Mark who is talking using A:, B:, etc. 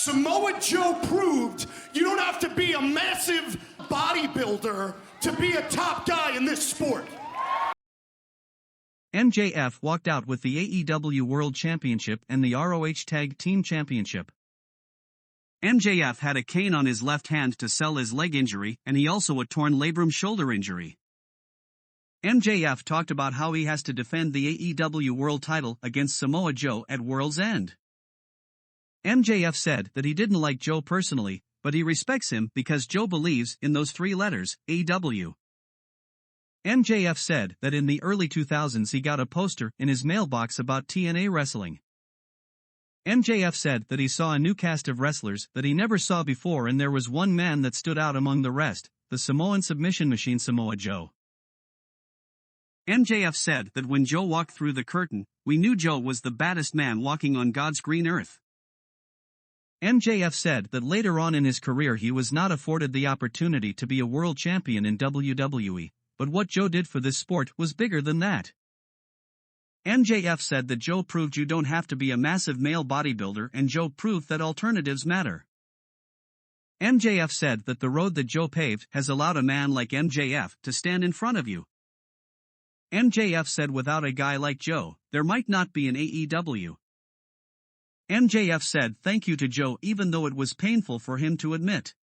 A: Samoa Joe proved you don't have to be a massive bodybuilder to be a top guy in this sport.
B: MJF walked out with the AEW World Championship and the ROH Tag Team Championship. MJF had a cane on his left hand to sell his leg injury, and he also a torn labrum shoulder injury. MJF talked about how he has to defend the AEW World title against Samoa Joe at World's End. MJF said that he didn't like Joe personally, but he respects him because Joe believes in those three letters, AEW. MJF said that in the early 2000s he got a poster in his mailbox about TNA wrestling. MJF said that he saw a new cast of wrestlers that he never saw before, and there was one man that stood out among the rest, the Samoan submission machine Samoa Joe. MJF said that when Joe walked through the curtain, we knew Joe was the baddest man walking on God's green earth. MJF said that later on in his career he was not afforded the opportunity to be a world champion in WWE, but what Joe did for this sport was bigger than that. MJF said that Joe proved you don't have to be a massive male bodybuilder, and Joe proved that alternatives matter. MJF said that the road that Joe paved has allowed a man like MJF to stand in front of you. MJF said without a guy like Joe, there might not be an AEW. MJF said thank you to Joe even though it was painful for him to admit.